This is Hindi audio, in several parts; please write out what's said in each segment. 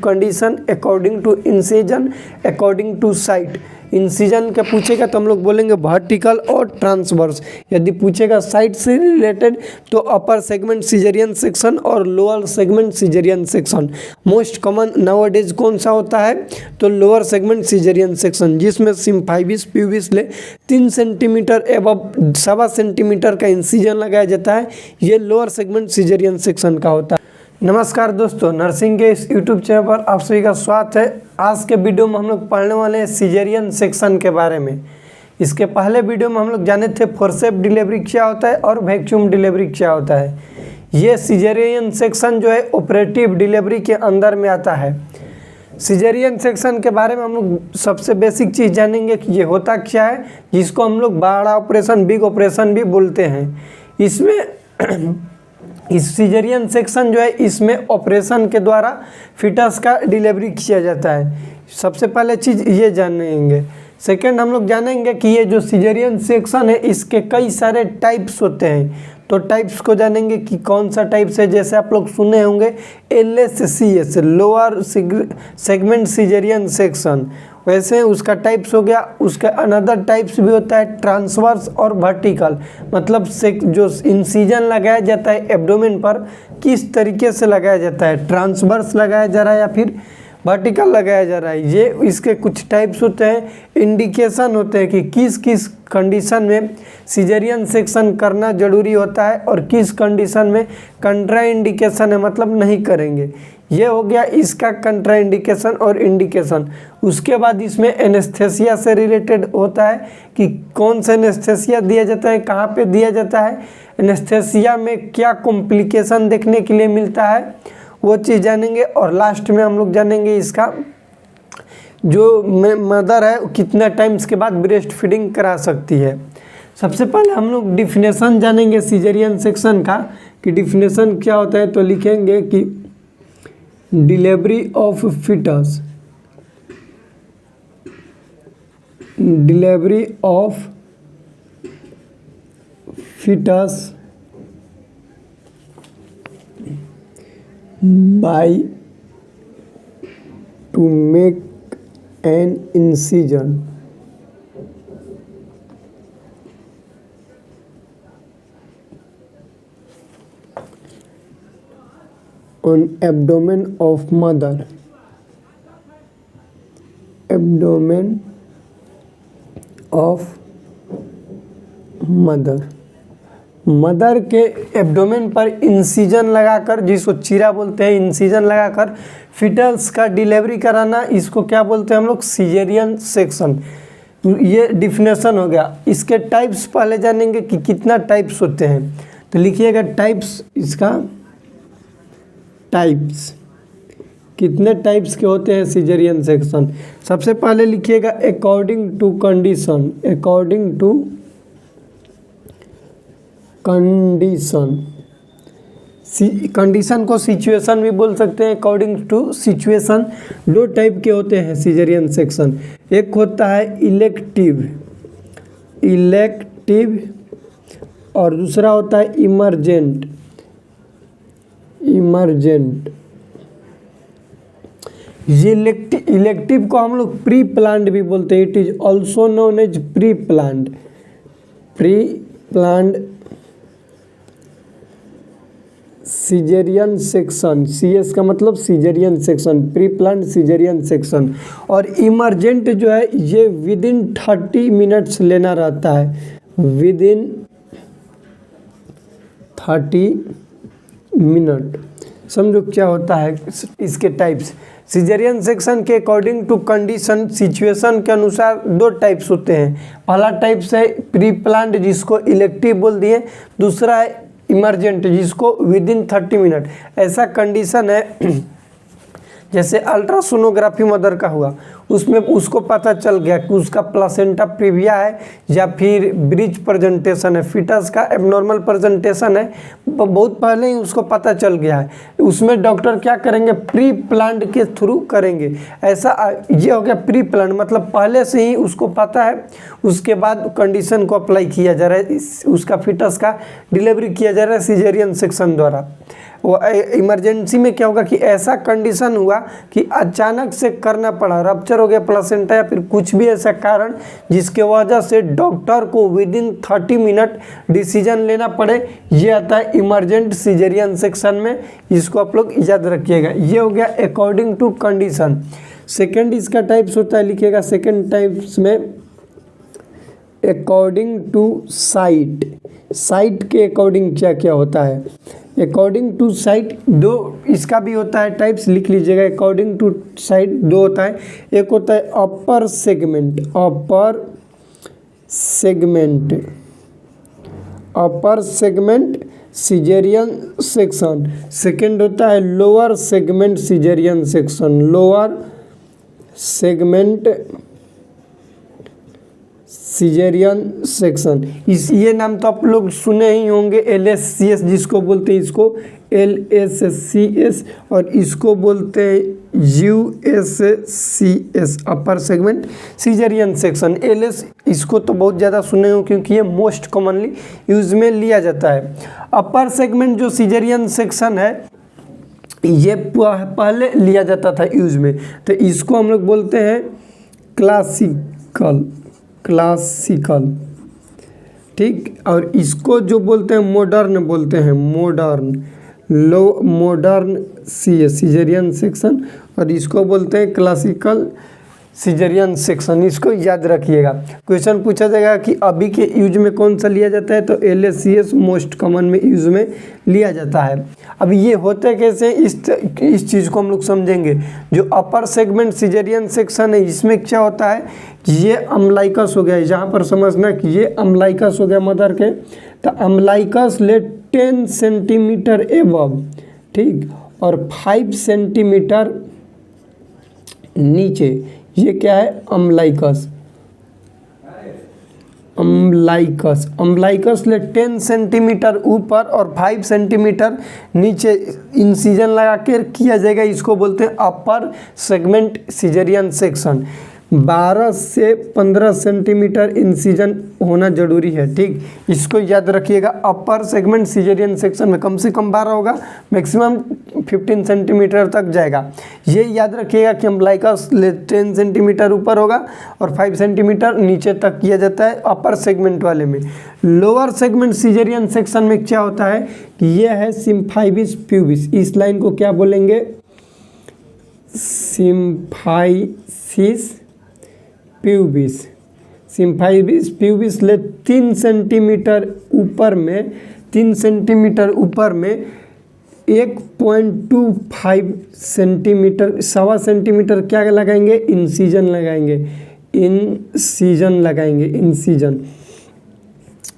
Condition, according to incision, according to site. Incision का पूछेगा तो हम लोग बोलेंगे वर्टिकल और ट्रांसवर्स। यदि पूछेगा साइट से रिलेटेड तो अपर सेगमेंट सिजेरियन सेक्शन और lower segment caesarean section. Most common nowadays कौन सा होता है तो लोअर सेगमेंट सिजेरियन सेक्शन, जिसमें सिम्फाइविस प्यूबिस ले 3 सेंटीमीटर एवं 1.25 सेंटीमीटर का इंसिजन लगाया जाता है। ये लोअर सेगमेंट सिजेरियन सेक्शन का होता है। नमस्कार दोस्तों, नर्सिंग के इस यूट्यूब चैनल पर आप सभी का स्वागत है। आज के वीडियो में हम लोग पढ़ने वाले हैं सिजेरियन सेक्शन के बारे में। इसके पहले वीडियो में हम लोग जाने थे फोर्सेप डिलीवरी क्या होता है और वैक्यूम डिलीवरी क्या होता है। ये सिजेरियन सेक्शन जो है ऑपरेटिव डिलीवरी के अंदर में आता है। सिजेरियन सेक्शन के बारे में हम लोग सबसे बेसिक चीज़ जानेंगे कि ये होता क्या है, जिसको हम लोग बड़ा ऑपरेशन, बिग ऑपरेशन भी बोलते हैं। इसमें इस सिजेरियन सेक्शन जो है, इसमें ऑपरेशन के द्वारा फिटस का डिलीवरी किया जाता है। सबसे पहले चीज़ ये जानेंगे। सेकंड हम लोग जानेंगे कि ये जो सिजेरियन सेक्शन है इसके कई सारे टाइप्स होते हैं। तो टाइप्स को जानेंगे कि कौन सा टाइप्स है। जैसे आप लोग सुने होंगे LSCS, lower segment caesarean section, वैसे उसका टाइप्स हो गया। उसका अनदर टाइप्स भी होता है ट्रांसवर्स और वर्टिकल, मतलब से जो इंसिजन लगाया जाता है एब्डोमेन पर किस तरीके से लगाया जाता है, ट्रांसवर्स लगाया जा रहा है या फिर वर्टिकल लगाया जा रहा है। ये इसके कुछ टाइप्स होते हैं। इंडिकेशन होते हैं कि किस किस कंडीशन में सिजेरियन सेक्शन करना जरूरी होता है और किस कंडीशन में कंट्राइंडिकेशन है, मतलब नहीं करेंगे। ये हो गया इसका कंट्राइंडिकेशन और इंडिकेशन। उसके बाद इसमें एनेस्थेसिया से रिलेटेड होता है कि कौन सा एनेस्थेसिया दिया जाता है, कहाँ पे दिया जाता है, एनेस्थेसिया में क्या कॉम्प्लिकेशन देखने के लिए मिलता है, वो चीज़ जानेंगे। और लास्ट में हम लोग जानेंगे इसका जो मदर है कितना टाइम्स के बाद ब्रेस्ट फीडिंग करा सकती है। सबसे पहले हम लोग डिफिनेशन जानेंगे सिजेरियन सेक्शन का कि डिफिनेशन क्या होता है। तो लिखेंगे कि delivery of foetus, delivery of foetus by to make an incision on abdomen of mother, abdomen of mother, mother के एब्डोमेन पर इंसिजन लगाकर, जिसको चीरा बोलते हैं, इंसिजन लगाकर फिटल्स का डिलीवरी कराना, इसको क्या बोलते हैं हम लोग, सिजेरियन सेक्शन। ये डिफिनेशन हो गया। इसके टाइप्स पहले जानेंगे कि कितना टाइप्स होते हैं। तो लिखिएगा टाइप्स, इसका टाइप्स कितने टाइप्स के होते हैं सिजेरियन सेक्शन। सबसे पहले लिखिएगा according to condition, according to condition. Condition को सिचुएशन भी बोल सकते हैं, अकॉर्डिंग टू सिचुएशन। 2 टाइप के होते हैं सिजेरियन सेक्शन। एक होता है इलेक्टिव, इलेक्टिव, और दूसरा होता है इमरजेंट, इमरजेंट। ये इलेक्टिव को हम लोग प्री प्लान्ड भी बोलते हैं। It is also known as pre planned, pre planned caesarean section. CS का मतलब caesarean section, pre planned caesarean section. और इमरजेंट जो है ये विदिन 30 मिनट्स लेना रहता है, विदिन 30 मिनट। समझो क्या होता है इसके टाइप्स। सिजेरियन सेक्शन के अकॉर्डिंग टू कंडीशन, सिचुएशन के अनुसार 2 टाइप्स होते हैं। पहला टाइप्स है प्री प्लान्ड, जिसको इलेक्टिव बोल दिए। दूसरा है इमरजेंट, जिसको विदिन 30 मिनट। ऐसा कंडीशन है जैसे अल्ट्रासोनोग्राफी मदर का हुआ, उसमें उसको पता चल गया कि उसका प्लासेंटा प्रीविया है या फिर ब्रिज प्रेजेंटेशन है, फिटस का एबनॉर्मल प्रेजेंटेशन है, बहुत पहले ही उसको पता चल गया है। उसमें डॉक्टर क्या करेंगे, प्री प्लान्ड के थ्रू करेंगे। ऐसा ये हो गया प्री प्लान्ड, मतलब पहले से ही उसको पता है, उसके बाद कंडीशन को अप्लाई किया जा रहा है, उसका फिटस का डिलीवरी किया जा रहा है सिजेरियन सेक्शन द्वारा। वो इमरजेंसी में क्या होगा कि ऐसा कंडीशन हुआ कि अचानक से करना पड़ा, रप्चर हो गया प्लासेंटा या फिर कुछ भी ऐसा कारण जिसके वजह से डॉक्टर को विदिन 30 मिनट डिसीजन लेना पड़े, ये आता है इमरजेंट सिजेरियन सेक्शन में। इसको आप लोग याद रखिएगा। ये हो गया अकॉर्डिंग टू कंडीशन। सेकेंड इसका टाइप्स होता है, लिखिएगा सेकेंड टाइप्स में अकॉर्डिंग टू साइट। साइट के अकॉर्डिंग क्या क्या होता है, अकॉर्डिंग टू साइट दो इसका भी होता है टाइप्स, लिख लीजिएगा। अकॉर्डिंग टू साइट दो होता है, एक होता है upper segment, upper segment caesarean section. Second होता है lower segment caesarean section, lower segment caesarean section. इस ये नाम तो आप लोग सुने ही होंगे, LSCS जिसको बोलते हैं, इसको LSCS और इसको बोलते हैं USCS, upper segment caesarean section. LS इसको तो बहुत ज़्यादा सुने हो क्योंकि ये मोस्ट कॉमनली यूज में लिया जाता है। अपर सेगमेंट जो सिजेरियन सेक्शन है ये पहले लिया जाता था यूज में, तो इसको हम लोग बोलते हैं क्लासिकल, ठीक। और इसको जो बोलते हैं मॉडर्न बोलते हैं, मॉडर्न सिजेरियन सेक्शन, और इसको बोलते हैं क्लासिकल सिजेरियन सेक्शन। इसको याद रखिएगा। क्वेश्चन पूछा जाएगा कि अभी के यूज में कौन सा लिया जाता है, तो LSCS मोस्ट कॉमन में यूज में लिया जाता है। अब ये होते कैसे, इस चीज़ को हम लोग समझेंगे। जो अपर सेगमेंट सिजेरियन सेक्शन है इसमें क्या होता है, ये अम्लाइकस हो गया, जहाँ पर समझना कि ये अम्लाइकस हो गया मदर के, तो अम्लाइकस ले 10 सेंटीमीटर एबव, ठीक, और 5 सेंटीमीटर नीचे, ये क्या है अम्लाइकस। अम्लाइकस ले 10 सेंटीमीटर ऊपर और 5 सेंटीमीटर नीचे इंसिजन लगा कर किया जाएगा। इसको बोलते हैं अपर सेगमेंट सिजेरियन सेक्शन। 12 से 15 सेंटीमीटर इंसिजन होना जरूरी है, ठीक। इसको याद रखिएगा। अपर सेगमेंट सिजेरियन सेक्शन में कम से कम 12 होगा, मैक्सिमम 15 सेंटीमीटर तक जाएगा। ये याद रखिएगा कि अम्लाइकस 10 सेंटीमीटर ऊपर होगा और 5 सेंटीमीटर नीचे तक किया जाता है अपर सेगमेंट वाले में। लोअर सेगमेंट सिजेरियन सेक्शन में क्या होता है कि ये है सिम्फाइबिस प्यूबिस। इस लाइन को क्या बोलेंगे, सिम्फाइसिस प्यूबिस। सिम्फाइबिस प्यूबिस ले 3 सेंटीमीटर ऊपर में 1.25 सेंटीमीटर, 1.25 सेंटीमीटर क्या लगाएंगे, इंसिजन लगाएंगे।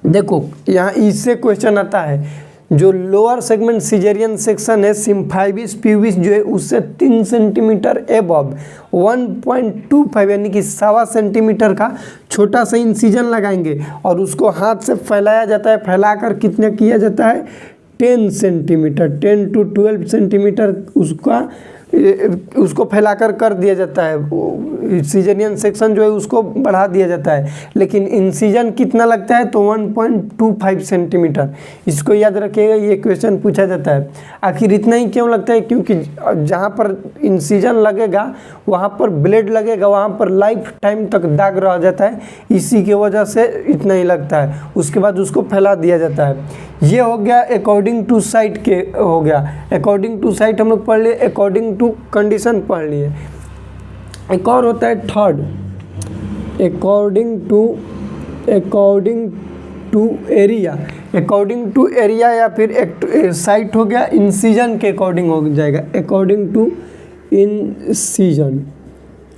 देखो यहाँ इससे क्वेश्चन आता है, जो लोअर सेगमेंट सिजेरियन सेक्शन है सिम्फाइबिस प्यूबिस जो है उससे 3 सेंटीमीटर एबव 1.25 यानी कि 1.25 सेंटीमीटर का छोटा सा इंसिजन लगाएंगे और उसको हाथ से फैलाया जाता है। फैलाकर कितने किया जाता है, 10 सेंटीमीटर, 10 to 12 सेंटीमीटर उसको फैलाकर कर दिया जाता है। सिजेरियन सेक्शन जो है उसको बढ़ा दिया जाता है, लेकिन इंसिजन कितना लगता है, तो 1.25 सेंटीमीटर। इसको याद रखिएगा, ये क्वेश्चन पूछा जाता है। आखिर इतना ही क्यों लगता है, क्योंकि जहाँ पर इंसिजन लगेगा वहाँ पर ब्लेड लगेगा, वहाँ पर लाइफ टाइम तक दाग रह जाता है, इसी की वजह से इतना ही लगता है। उसके बाद उसको फैला दिया जाता है। ये हो गया अकॉर्डिंग टू साइट के हो गया। अकॉर्डिंग टू साइट हम लोग पढ़ लिए, अकॉर्डिंग टू कंडीशन पढ़ लिए। एक और होता है third, according to area. According to area या फिर साइट हो गया, इंसिजन के अकॉर्डिंग हो जाएगा। अकॉर्डिंग टू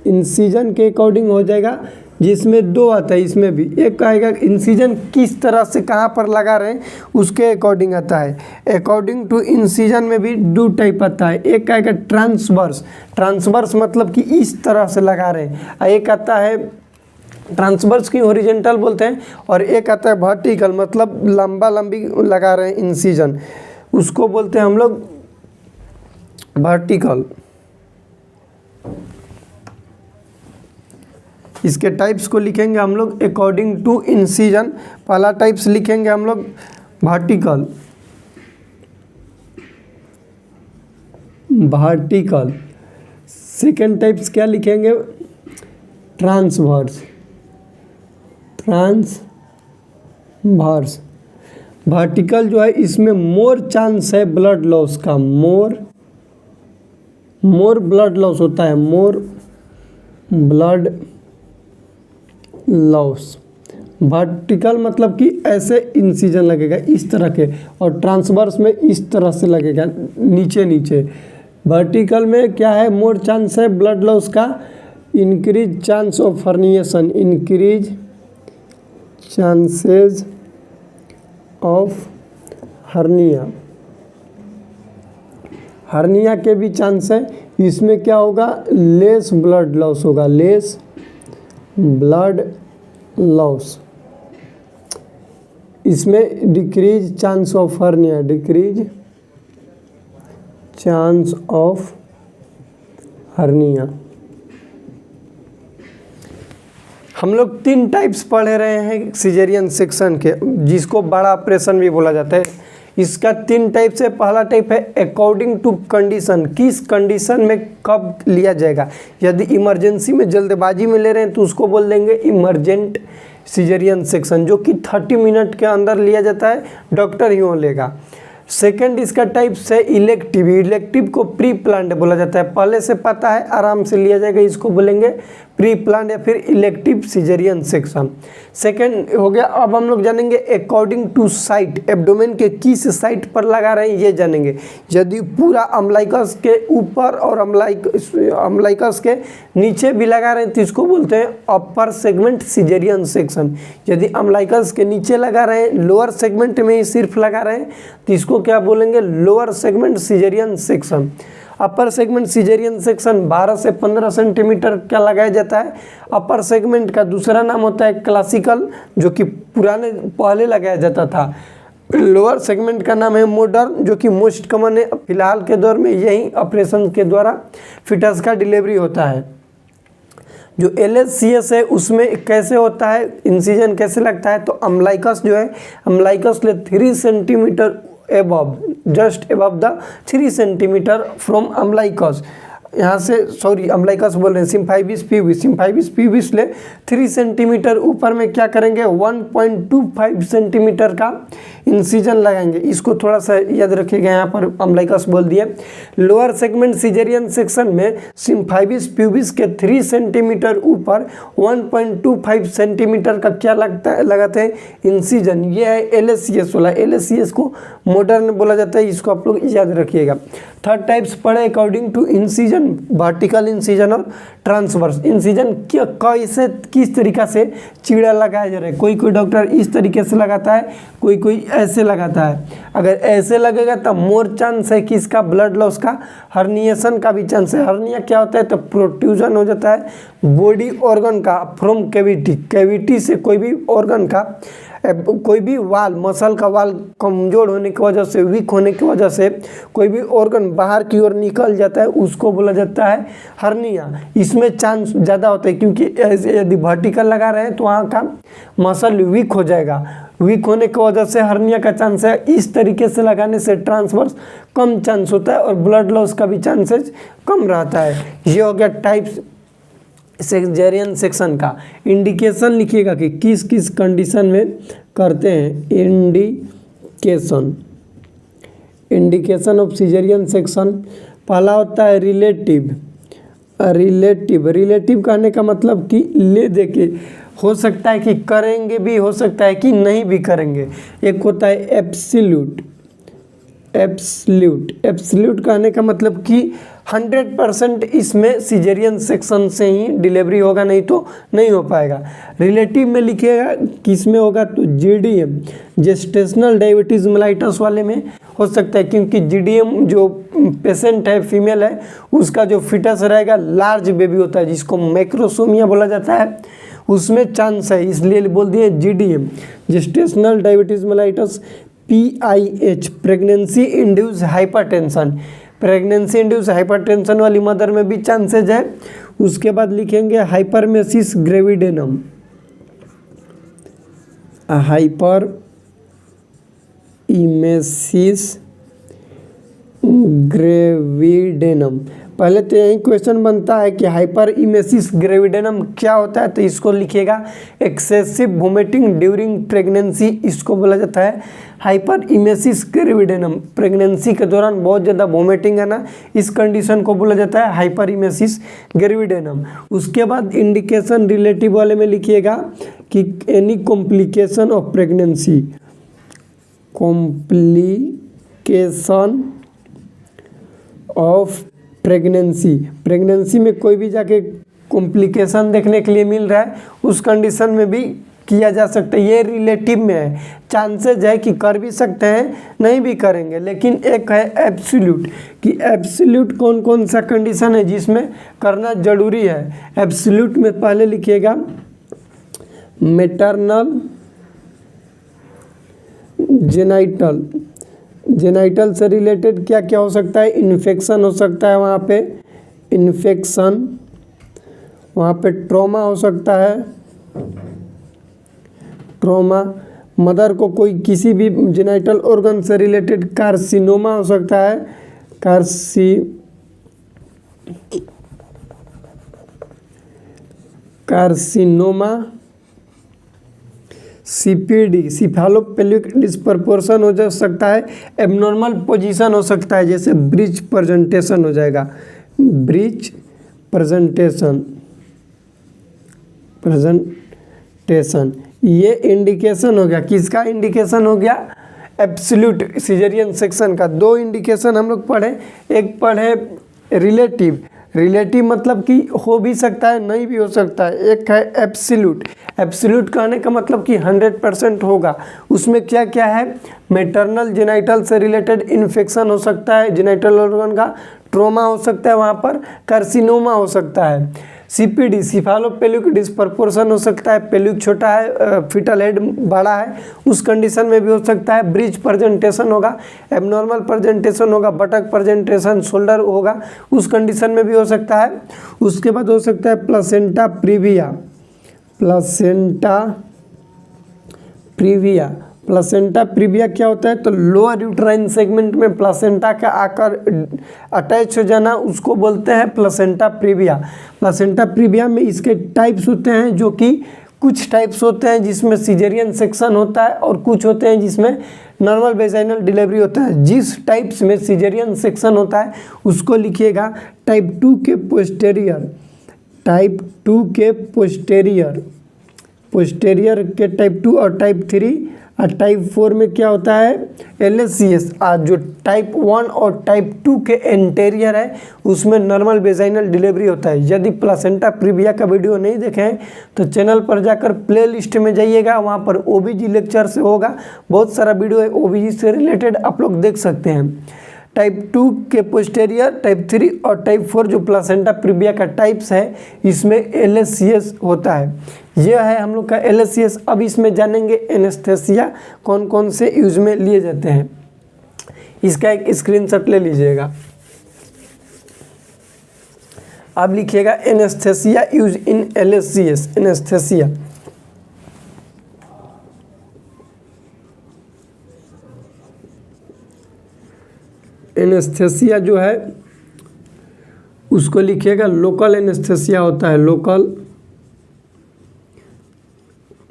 इंसिजन के अकॉर्डिंग हो जाएगा, जिसमें दो आता है। इसमें भी एक आएगा इंसिजन किस तरह से कहाँ पर लगा रहे हैं उसके अकॉर्डिंग आता है। अकॉर्डिंग टू इंसिजन में भी 2 टाइप आता है। एक आएगा ट्रांसवर्स मतलब कि इस तरह से लगा रहे हैं, और एक आता है ट्रांसवर्स की हॉरिजॉन्टल बोलते हैं, और एक आता है वर्टिकल मतलब लंबा लंबी लगा रहे हैं इंसिजन, उसको बोलते हैं हम लोग वर्टिकल। इसके टाइप्स को लिखेंगे हम लोग अकॉर्डिंग टू इंसिजन। पहला टाइप्स लिखेंगे हम लोग वर्टिकल, वर्टिकल। सेकेंड टाइप्स क्या लिखेंगे, ट्रांसवर्स। ट्रांसवर्स वर्टिकल जो है इसमें मोर चांस है ब्लड लॉस का, मोर ब्लड लॉस होता है, मोर ब्लड लॉस। वर्टिकल मतलब कि ऐसे इंसिजन लगेगा इस तरह के, और ट्रांसवर्स में इस तरह से लगेगा नीचे नीचे। वर्टिकल में क्या है, मोर चांस है ब्लड लॉस का, increase chance of herniation, increase chances of hernia के भी चांस है। इसमें क्या होगा, लेस ब्लड लॉस होगा, लेस ब्लड लॉस। इसमें decrease chance of hernia, decrease chance of hernia. हम लोग 3 टाइप्स पढ़ रहे हैं सिजेरियन सेक्शन के, जिसको बड़ा ऑपरेशन भी बोला जाता है। इसका 3 टाइप से, पहला टाइप है अकॉर्डिंग टू कंडीशन, किस कंडीशन में कब लिया जाएगा। यदि इमरजेंसी में जल्दबाजी में ले रहे हैं तो उसको बोल देंगे इमरजेंट सिजेरियन सेक्शन, जो कि 30 मिनट के अंदर लिया जाता है, डॉक्टर ही वो लेगा। सेकेंड इसका टाइप है इलेक्टिव। इलेक्टिव को प्री प्लान्ड बोला जाता है, पहले से पता है आराम से लिया जाएगा, इसको बोलेंगे प्री प्लान्ड या फिर इलेक्टिव सिजेरियन सेक्शन। सेकेंड हो गया। अब हम लोग जानेंगे अकॉर्डिंग टू साइट, एब्डोमेन के किस साइट पर लगा रहे हैं ये जानेंगे। यदि पूरा अम्बलाइकस के ऊपर और अम्बलाइकस के नीचे भी लगा रहे हैं तो इसको बोलते हैं अपर सेगमेंट सिजेरियन सेक्शन। यदि अम्बलाइकस के नीचे लगा रहे हैं, लोअर सेगमेंट में ही सिर्फ लगा रहे हैं तो इसको क्या बोलेंगे, lower segment caesarean section. Upper segment caesarean section 12 से 15 सेंटीमीटर का लगाया जाता है। अपर सेगमेंट का दूसरा नाम होता है क्लासिकल, जो कि पहले लगाया जाता था। लोअर सेगमेंट का नाम है मॉडर्न, जो कि मोस्ट कॉमन है। फिलहाल के दौर में यही ऑपरेशन के द्वारा फिटस का डिलीवरी होता है। जो LSCS है उसमें कैसे होता है, इंसिजन कैसे लगता है, तो अम्बलाइकस जो है, अम्बलाइकस ले 3 centimetre above, just above the 3 centimetre from umbilicus, यहाँ से सॉरी अम्बलाइकस बोल रहे हैं, सिम्फाइबिस प्यूबिस, सिम्फाइबिस प्यूबिस ले 3 सेंटीमीटर ऊपर में क्या करेंगे, 1.25 सेंटीमीटर का इंसिजन लगाएंगे। इसको थोड़ा सा याद रखिएगा, यहाँ पर अम्बलाइकस बोल दिए। लोअर सेगमेंट सिजेरियन सेक्शन में सिम्फाइबिस प्यूबिस के 3 सेंटीमीटर ऊपर 1.25 सेंटीमीटर का क्या लगाते हैं, इंसिजन। ये है LSCS वाला। LSCS को मॉडर्न बोला जाता है, इसको आप लोग याद रखिएगा। थर्ड टाइप्स पढ़े according to incision, vertical incision और ट्रांसवर्स इंसिजन। कैसे किस तरीका से चीड़ा लगाया जा रहा है, कोई कोई डॉक्टर इस तरीके से लगाता है, कोई कोई ऐसे लगाता है। अगर ऐसे लगेगा तो मोर चांस है कि इसका ब्लड लॉस का, हर्निएशन का भी चांस है। हर्निया क्या होता है, तो प्रोट्रूजन हो जाता है बॉडी ऑर्गन का फ्रॉम कैविटी, कैविटी से कोई भी ऑर्गन का, कोई भी वाल, मसल का वाल कमजोर होने की वजह से, वीक होने की वजह से कोई भी ऑर्गन बाहर की ओर निकल जाता है, उसको बोला जाता है हर्निया। इसमें चांस ज़्यादा होता है क्योंकि यदि वर्टिकल लगा रहे हैं तो वहाँ का मसल वीक हो जाएगा, वीक होने की वजह से हर्निया का चांस है। इस तरीके से लगाने से ट्रांसवर्स कम चांस होता है और ब्लड लॉस का भी चांसेस कम रहता है। ये हो गया टाइप्स सिजेरियन सेक्शन का। इंडिकेशन लिखिएगा कि किस किस कंडीशन में करते हैं। इंडिकेशन ऑफ सिजेरियन सेक्शन, पहला होता है रिलेटिव। रिलेटिव कहने का मतलब कि ले दे के, हो सकता है कि करेंगे भी, हो सकता है कि नहीं भी करेंगे। एक होता है एब्सोल्यूट कहने का मतलब कि 100% इसमें सिजेरियन सेक्शन से ही डिलीवरी होगा, नहीं तो नहीं हो पाएगा। रिलेटिव में लिखिएगा किस में होगा, तो GDM, जेस्टेशनल डायबिटीज मेलाइटस वाले में हो सकता है, क्योंकि GDM जो पेशेंट है, फीमेल है, उसका जो फिटस रहेगा लार्ज बेबी होता है, जिसको मैक्रोसोमिया बोला जाता है, उसमें चांस है, इसलिए बोल दिए GDM, gestational diabetes mellitus. PIH, pregnancy induce hypertension, pregnancy induce hypertension वाली मदर में भी चांसेज है। उसके बाद लिखेंगे हाइपरमेसिस ग्रेविडेनम, हाइपरमेसिस ग्रेविडेनम। पहले तो यही क्वेश्चन बनता है कि हाइपर इमेसिस ग्रेविडेनम क्या होता है, तो इसको लिखिएगा एक्सेसिव वोमिटिंग ड्यूरिंग प्रेगनेंसी, इसको बोला जाता है हाइपर इमेसिस ग्रेविडेनम। प्रेगनेंसी के दौरान बहुत ज़्यादा वोमिटिंग है ना, इस कंडीशन को बोला जाता है हाइपर इमेसिस ग्रेविडेनम। उसके बाद इंडिकेशन रिलेटिव वाले में लिखिएगा कि any complication of pregnancy, complication of pregnancy में कोई भी जाके कॉम्प्लिकेशन देखने के लिए मिल रहा है, उस कंडीशन में भी किया जा सकता है। ये रिलेटिव में है, चांसेज है कि कर भी सकते हैं, नहीं भी करेंगे। लेकिन एक है एब्सोल्यूट, कि एब्सोल्यूट कौन कौन सा कंडीशन है जिसमें करना जरूरी है। एब्सोल्यूट में पहले लिखिएगा मैटरनल जेनाइटल से रिलेटेड क्या क्या हो सकता है, इन्फेक्शन हो सकता है, वहाँ पे इन्फेक्शन, वहाँ पे ट्रॉमा हो सकता है, ट्रॉमा। मदर को कोई किसी भी जेनाइटल ऑर्गन से रिलेटेड कार्सिनोमा हो सकता है, कार्सिनोमा। सीपीडी, सिफेलोपेल्विक डिस्प्रपोर्शन हो जा सकता है, एबनॉर्मल पोजीशन हो सकता है, जैसे ब्रिज प्रेजेंटेशन हो जाएगा, ब्रिज प्रेजेंटेशन। ये इंडिकेशन हो गया, किसका इंडिकेशन हो गया, एब्सोल्यूट सिजेरियन सेक्शन का। दो इंडिकेशन हम लोग पढ़े, एक पढ़े रिलेटिव मतलब कि हो भी सकता है, नहीं भी हो सकता है। एक है एब्सोल्यूट कहने का मतलब कि 100% होगा। उसमें क्या क्या है, मैटरनल जेनाइटल से रिलेटेड इन्फेक्शन हो सकता है, जेनाइटल ऑर्गन का ट्रॉमा हो सकता है, वहाँ पर कार्सिनोमा हो सकता है। सीपीडी, सिफेलोपेल्विक डिस्प्रपोर्शन हो सकता है, पेल्विक छोटा है, फीटल हेड बड़ा है, उस कंडीशन में भी हो सकता है। ब्रिज प्रेजेंटेशन होगा, एबनॉर्मल प्रेजेंटेशन होगा, बटक प्रेजेंटेशन, शोल्डर होगा, उस कंडीशन में भी हो सकता है। उसके बाद हो सकता है प्लेसेंटा प्रीविया। प्लेसेंटा प्रीविया क्या होता है, तो लोअर यूट्राइन सेगमेंट में प्लेसेंटा का आकर अटैच हो जाना, उसको बोलते हैं प्लेसेंटा प्रीविया। प्लेसेंटा प्रीविया में इसके टाइप्स होते हैं, जो कि कुछ टाइप्स होते हैं जिसमें सिजेरियन सेक्शन होता है और कुछ होते हैं जिसमें नॉर्मल वेजाइनल डिलीवरी होता है। जिस टाइप्स में सिजेरियन सेक्शन होता है उसको लिखिएगा टाइप 2 के पोस्टेरियर, पोस्टेरियर के टाइप 2 और टाइप 3, और टाइप 4 में क्या होता है, LSCS। जो टाइप 1 और टाइप 2 के एंटेरियर है उसमें नॉर्मल वेजाइनल डिलीवरी होता है। यदि प्लेसेंटा प्रीविया का वीडियो नहीं देखे हैं तो चैनल पर जाकर प्ले लिस्ट में जाइएगा, वहाँ पर OBG लेक्चर से होगा, बहुत सारा वीडियो है OBG से रिलेटेड, आप लोग देख सकते हैं। टाइप 2 के पोस्टेरियर, टाइप 3 और टाइप 4 जो प्लेसेंटा प्रीविया का टाइप्स है, इसमें LSCS होता है। यह है हम लोग का LSCS। अब इसमें जानेंगे एनेस्थेसिया कौन कौन से यूज में लिए जाते हैं। इसका एक स्क्रीनशॉट ले लीजिएगा। अब लिखिएगा anaesthesia use in LSCS। Anaesthesia जो है उसको लिखिएगा लोकल एनेस्थेसिया होता है, लोकल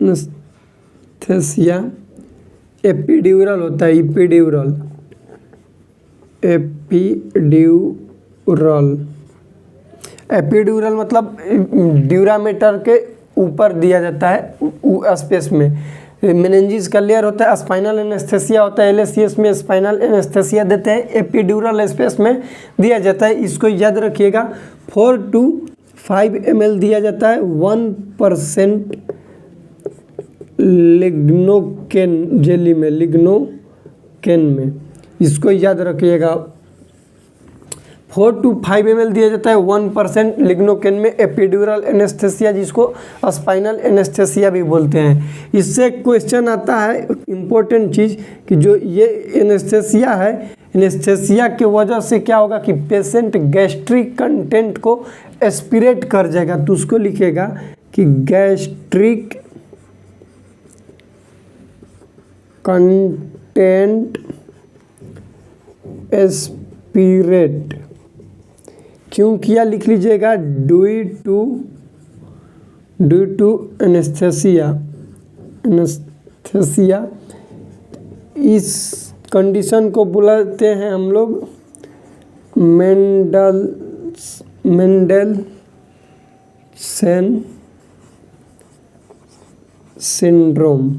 एनेस्थेसिया। एपिड्यूरल होता है, एपिड्यूरल मतलब ड्यूरामीटर के ऊपर दिया जाता है स्पेस में। मेनिंजिस का लेयर होता है, स्पाइनल एनेस्थेसिया होता है, LSCS में स्पाइनल एनेस्थेसिया देते हैं, एपिड्यूरल स्पेस में दिया जाता है। इसको याद रखिएगा 4 to 5 ml दिया जाता है 1% लिग्नोकेन जेली में, लिग्नोकेन में, इसको याद रखिएगा। 4 to 5 ml दिया जाता है 1% लिग्नोकेन में, एपिड्यूरल एनेस्थेसिया जिसको स्पाइनल एनेस्थेसिया भी बोलते हैं। इससे क्वेश्चन आता है इम्पोर्टेंट चीज़ कि जो ये एनेस्थेसिया है, एनेस्थेसिया के वजह से क्या होगा कि पेशेंट गैस्ट्रिक कंटेंट को एस्पिरेट कर जाएगा, तो उसको लिखेगा कि गैस्ट्रिक कंटेंट एस्पिरेट क्यों किया लिख लीजिएगा, ड्यू टू एनेस्थेसिया। इस कंडीशन को बुलाते हैं हम लोग मेंडेलसन सिंड्रोम।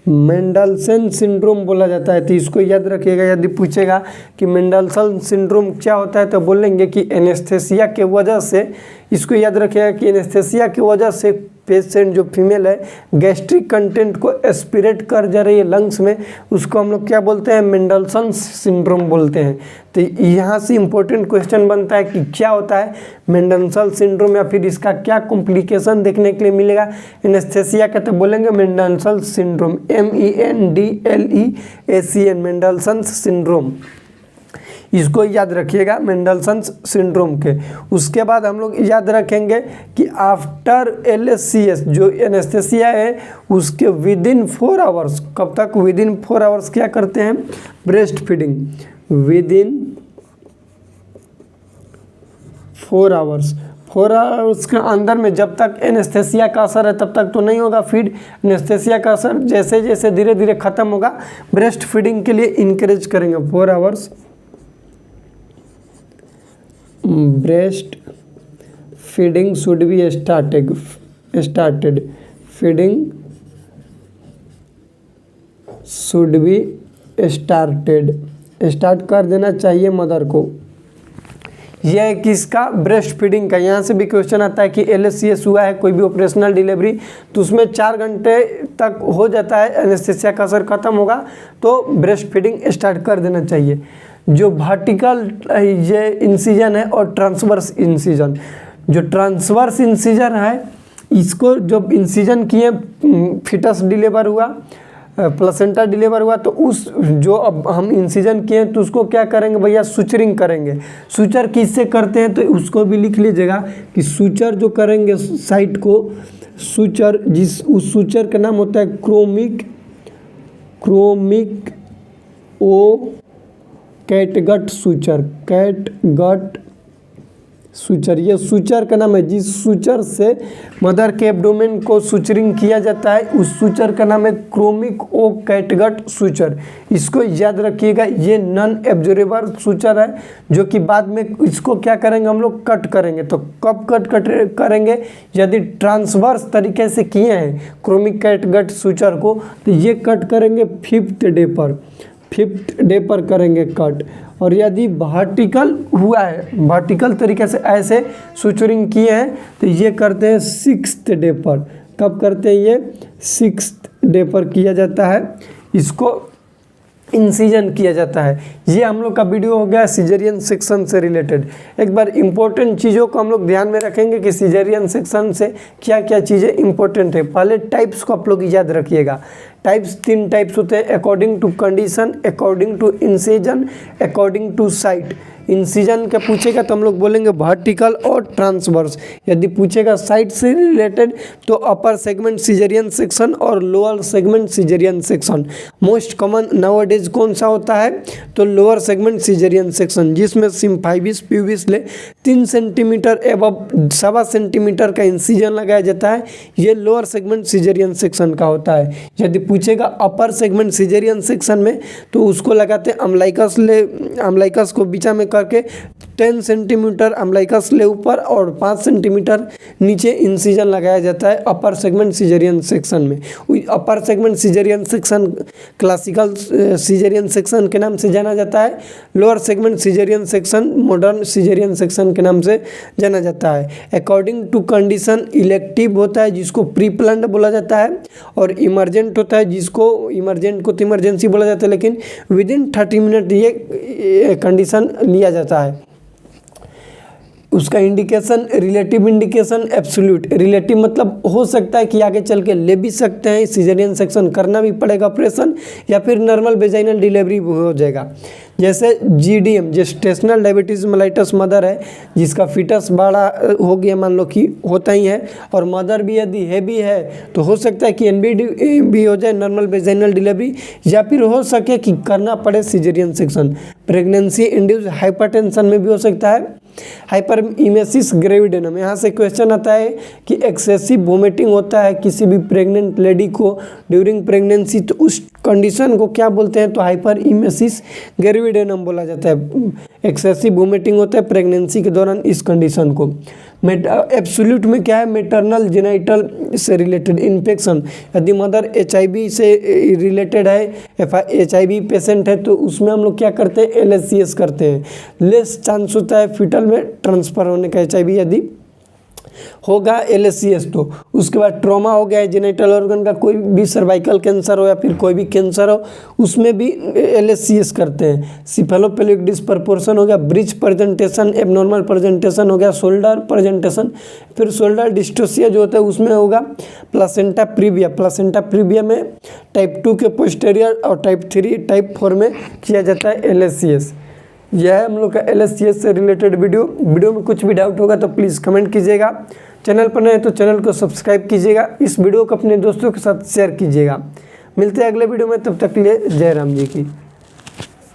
मेंडेलसन सिंड्रोम बोला जाता है। तो इसको याद रखिएगा, यदि पूछेगा कि मेंडेलसन सिंड्रोम क्या होता है तो बोलेंगे कि एनेस्थेसिया के वजह से, इसको याद रखिएगा कि एनेस्थेसिया की वजह से पेशेंट जो फीमेल है गैस्ट्रिक कंटेंट को एस्पिरेट कर जा रही है लंग्स में, उसको हम लोग क्या बोलते हैं, मेंडेलसन सिंड्रोम बोलते हैं। तो यहाँ से इम्पोर्टेंट क्वेश्चन बनता है कि क्या होता है मेंडेलसन सिंड्रोम, या फिर इसका क्या कॉम्प्लिकेशन देखने के लिए मिलेगा एनेस्थेसिया का, तो बोलेंगे मेंडेलसन सिंड्रोम, MENDLEACN, मेंडेलसन सिंड्रोम। इसको याद रखिएगा मेंडेलसन सिंड्रोम के। उसके बाद हम लोग याद रखेंगे कि आफ्टर LSCS जो एनेस्थेसिया है उसके विदिन 4 आवर्स, कब तक, विदिन 4 आवर्स क्या करते हैं, breast feeding. Within 4 hours, 4 hours के अंदर में जब तक एनेस्थेसिया का असर है तब तक तो नहीं होगा फीड। एनेस्थेसिया का असर जैसे जैसे धीरे धीरे खत्म होगा ब्रेस्ट फीडिंग के लिए इनकरेज करेंगे। 4 hours breast feeding should be started feeding should be start कर देना चाहिए मदर को। यह है किसका, ब्रेस्ट फीडिंग का। यहाँ से भी क्वेश्चन आता है कि LSCS हुआ है कोई भी ऑपरेशनल डिलीवरी तो उसमें 4 घंटे तक हो जाता है, एनेस्थेसिया का असर खत्म होगा तो ब्रेस्ट फीडिंग स्टार्ट कर देना चाहिए। जो वर्टिकल ये इंसिजन है और ट्रांसवर्स इंसिजन, जो ट्रांसवर्स इंसिजन है इसको जब इंसिजन किए फिटस डिलीवर हुआ, प्लेसेंटा डिलीवर हुआ, तो उस जो अब हम इंसिजन किए तो उसको क्या करेंगे भैया, सुचरिंग करेंगे। सुचर किससे करते हैं तो उसको भी लिख लीजिएगा कि सुचर जो करेंगे साइट को, सुचर उस सुचर का नाम होता है क्रोमिक ओ कैटगट सुचर, ये सुचर का नाम है। जिस सुचर से मदर के एब्डोमेन को सुचरिंग किया जाता है उस सुचर का नाम है क्रोमिक ओ कैटगट सुचर। इसको याद रखिएगा, ये नॉन एब्जॉर्बेबल सुचर है जो कि बाद में इसको क्या करेंगे हम लोग, कट करेंगे। तो कब कट करेंगे, यदि ट्रांसवर्स तरीके से किए हैं क्रोमिक कैटगट सुचर को तो ये कट करेंगे 5th डे पर करेंगे कट। और यदि वर्टिकल हुआ है, वर्टिकल तरीके से ऐसे सुचरिंग किए हैं तो ये करते हैं 6th डे पर। कब करते हैं ये, 6th डे पर किया जाता है, इसको इंसिजन किया जाता है। ये हम लोग का वीडियो हो गया सिजेरियन सेक्शन से रिलेटेड। एक बार इंपॉर्टेंट चीज़ों को हम लोग ध्यान में रखेंगे कि सिजेरियन सेक्शन से क्या क्या चीज़ें इंपॉर्टेंट है। पहले टाइप्स को आप लोग याद रखिएगा। टाइप्स 3 टाइप्स होते हैं, according to condition, according to incision, according to site. Incision का पूछेगा तो हम लोग बोलेंगे वर्टिकल और ट्रांसवर्स। यदि पूछेगा साइट से रिलेटेड तो अपर सेगमेंट सिजेरियन सेक्शन और lower segment caesarean section. Most common nowadays कौन सा होता है तो लोअर सेगमेंट सिजेरियन सेक्शन, जिसमें सिम्फाइविस प्यूबिस ले 3 सेंटीमीटर एवं 1.25 सेंटीमीटर का इंसिजन लगाया जाता है। ये लोअर सेगमेंट सिजेरियन सेक्शन का होता है। यदि पूछेगा अपर सेगमेंट सिजेरियन सेक्शन में तो उसको लगाते हैं अम्लाइकस को बीचा में करके 10 सेंटीमीटर अम्लाइकस ले ऊपर और 5 सेंटीमीटर नीचे इंसिजन लगाया जाता है अपर सेगमेंट सिजेरियन सेक्शन में। Upper segment caesarean section classical caesarean section के नाम से जाना जाता है। Lower segment caesarean section modern caesarean section के नाम से जाना जाता है। अकॉर्डिंग टू कंडीशन इलेक्टिव होता है जिसको प्री प्लान्ड बोला जाता है, और इमरजेंट होता है जिसको इमरजेंट को तो इमरजेंसी बोला जाता है, लेकिन विदिन 30 मिनट ये कंडीशन लिया जाता है। उसका indication relative indication, absolute. Relative मतलब हो सकता है कि आगे चल के ले भी सकते हैं, सिजेरियन सेक्शन करना भी पड़ेगा ऑपरेशन, या फिर नॉर्मल वेजाइनल डिलीवरी हो जाएगा। जैसे GDM gestational diabetes mellitus mother है, जिसका फीटस बड़ा हो गया, मान लो कि होता ही है, और मदर भी यदि हैवी है तो हो सकता है कि NBD भी हो जाए, नॉर्मल वेजाइनल डिलीवरी, या फिर हो सके कि करना पड़े caesarean section. Pregnancy induce hypertension में भी हो सकता है। हाइपरइमेसिस ग्रेविडेनम, यहाँ से क्वेश्चन आता है कि एक्सेसिव वोमिटिंग होता है किसी भी प्रेग्नेंट लेडी को ड्यूरिंग प्रेगनेंसी, तो उस कंडीशन को क्या बोलते हैं, तो हाइपरइमेसिस ग्रेविडेनम बोला जाता है। एक्सेसिव वोमिटिंग होता है प्रेगनेंसी के दौरान, इस कंडीशन को। एब्सोल्यूट में क्या है, मेटरनल जेनाइटल से रिलेटेड इन्फेक्शन, यदि मदर HIV से रिलेटेड है, HIV पेशेंट है, तो उसमें हम लोग क्या करते हैं, LSCS करते हैं। लेस चांस होता है फीटल में ट्रांसफ़र होने का HIV यदि होगा LSCS तो। उसके बाद ट्रॉमा हो गया है जेनिटल ऑर्गन का, कोई भी सर्वाइकल कैंसर हो या फिर कोई भी कैंसर हो, उसमें भी LSCS करते हैं। सिफेलोपेलिक डिस्प्रपोर्शन हो गया, ब्रिज प्रेजेंटेशन, एबनॉर्मल प्रेजेंटेशन हो गया, शोल्डर प्रेजेंटेशन, फिर शोल्डर डिस्टोसिया जो होता है उसमें होगा प्लासेंटा प्रीविया। प्लासेंटा प्रीविया में टाइप 2 के पोस्टेरियर और टाइप 3 टाइप 4 में किया जाता है LSCS। यह है हम लोग का LSCS से रिलेटेड वीडियो में कुछ भी डाउट होगा तो प्लीज़ कमेंट कीजिएगा। चैनल पर नए तो चैनल को सब्सक्राइब कीजिएगा, इस वीडियो को अपने दोस्तों के साथ शेयर कीजिएगा। मिलते हैं अगले वीडियो में, तब तक के लिए जय राम जी की।